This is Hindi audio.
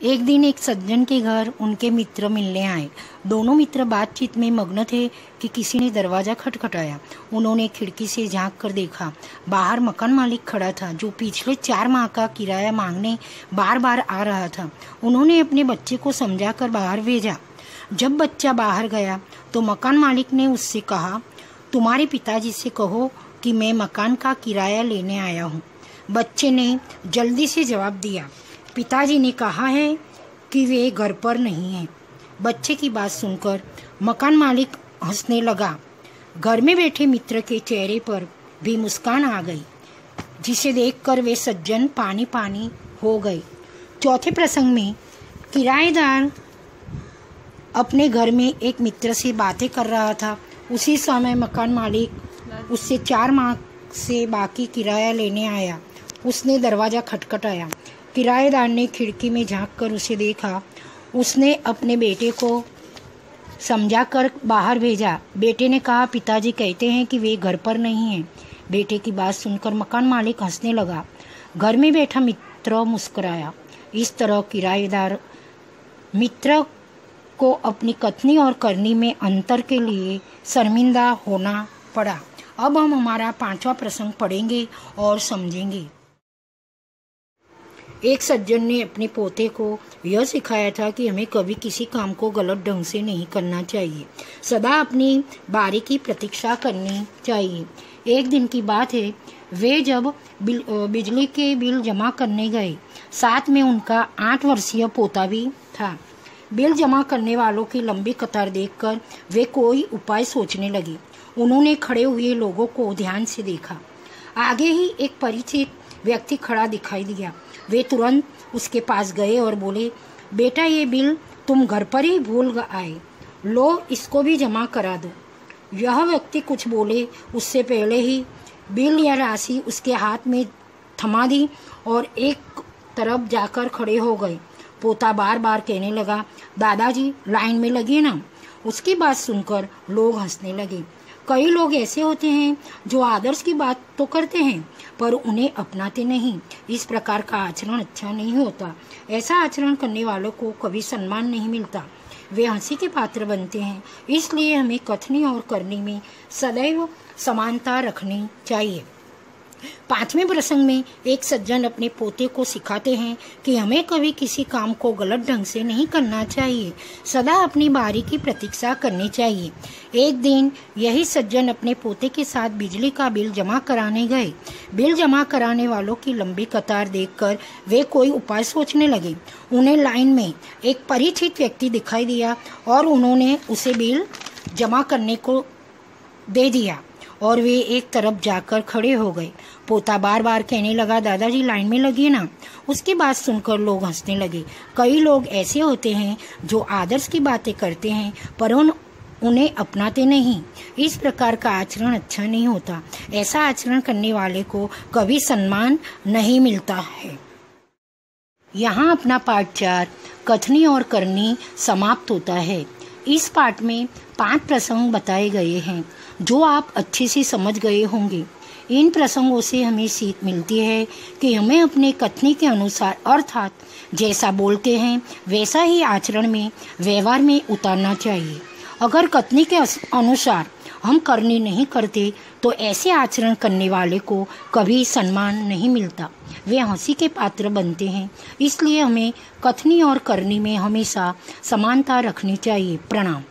एक दिन एक सज्जन के घर उनके मित्र मिलने आए। दोनों मित्र बातचीत में मग्न थे कि किसी ने दरवाज़ा खटखटाया। उन्होंने खिड़की से झांक कर देखा। बाहर मकान मालिक खड़ा था, जो पिछले 4 माह का किराया मांगने बार बार आ रहा था। उन्होंने अपने बच्चे को समझाकर बाहर भेजा। जब बच्चा बाहर गया तो मकान मालिक ने उससे कहा, तुम्हारे पिताजी से कहो कि मैं मकान का किराया लेने आया हूँ। बच्चे ने जल्दी से जवाब दिया, पिताजी ने कहा है कि वे घर पर नहीं हैं। बच्चे की बात सुनकर मकान मालिक हंसने लगा। घर में बैठे मित्र के चेहरे पर भी मुस्कान आ गई, जिसे देखकर वे सज्जन पानी पानी हो गए। चौथे प्रसंग में किराएदार अपने घर में एक मित्र से बातें कर रहा था। उसी समय मकान मालिक उससे 4 माह से बाकी किराया लेने आया। उसने दरवाज़ा खटखटाया। किराएदार ने खिड़की में झांककर उसे देखा। उसने अपने बेटे को समझाकर बाहर भेजा। बेटे ने कहा, पिताजी कहते हैं कि वे घर पर नहीं हैं। बेटे की बात सुनकर मकान मालिक हंसने लगा। घर में बैठा मित्र मुस्कुराया। इस तरह किराएदार मित्र को अपनी कथनी और करनी में अंतर के लिए शर्मिंदा होना पड़ा। अब हम हमारा 5वां प्रसंग पढ़ेंगे और समझेंगे। एक सज्जन ने अपने पोते को यह सिखाया था कि हमें कभी किसी काम को गलत ढंग से नहीं करना चाहिए, सदा अपनी बारी की प्रतीक्षा करनी चाहिए। एक दिन की बात है, वे जब बिजली के बिल जमा करने गए, साथ में उनका 8 वर्षीय पोता भी था। बिल जमा करने वालों की लंबी कतार देखकर वे कोई उपाय सोचने लगे। उन्होंने खड़े हुए लोगों को ध्यान से देखा। आगे ही एक परिचित व्यक्ति खड़ा दिखाई दिया। वे तुरंत उसके पास गए और बोले, बेटा, ये बिल तुम घर पर ही भूल आए, लो इसको भी जमा करा दो। यह व्यक्ति कुछ बोले उससे पहले ही बिल या राशि उसके हाथ में थमा दी और एक तरफ जाकर खड़े हो गए। पोता बार बार कहने लगा, दादाजी लाइन में लगिए ना। उसकी बात सुनकर लोग हंसने लगे। कई लोग ऐसे होते हैं जो आदर्श की बात तो करते हैं पर उन्हें अपनाते नहीं। इस प्रकार का आचरण अच्छा नहीं होता। ऐसा आचरण करने वालों को कभी सम्मान नहीं मिलता, वे हंसी के पात्र बनते हैं। इसलिए हमें कथनी और करनी में सदैव समानता रखनी चाहिए। 5वें प्रसंग में एक सज्जन अपने पोते को सिखाते हैं कि हमें कभी किसी काम को गलत ढंग से नहीं करना चाहिए, सदा अपनी बारी की प्रतीक्षा करनी चाहिए। एक दिन यही सज्जन अपने पोते के साथ बिजली का बिल जमा कराने गए। बिल जमा कराने वालों की लंबी कतार देखकर वे कोई उपाय सोचने लगे। उन्हें लाइन में एक परिचित व्यक्ति दिखाई दिया और उन्होंने उसे बिल जमा करने को दे दिया और वे एक तरफ जाकर खड़े हो गए। पोता बार बार कहने लगा, दादाजी लाइन में लगिए ना। उसकी बात सुनकर लोग हंसने लगे। कई लोग ऐसे होते हैं जो आदर्श की बातें करते हैं पर उन्हें अपनाते नहीं। इस प्रकार का आचरण अच्छा नहीं होता। ऐसा आचरण करने वाले को कभी सम्मान नहीं मिलता है। यहाँ अपना पाठ 4 कथनी और करनी समाप्त होता है। इस पाठ में 5 प्रसंग बताए गए हैं जो आप अच्छे से समझ गए होंगे। इन प्रसंगों से हमें सीख मिलती है कि हमें अपने कथनी के अनुसार अर्थात जैसा बोलते हैं वैसा ही आचरण में व्यवहार में उतारना चाहिए। अगर कथनी के अनुसार हम करनी नहीं करते तो ऐसे आचरण करने वाले को कभी सम्मान नहीं मिलता, वे हंसी के पात्र बनते हैं। इसलिए हमें कथनी और करनी में हमेशा समानता रखनी चाहिए। प्रणाम।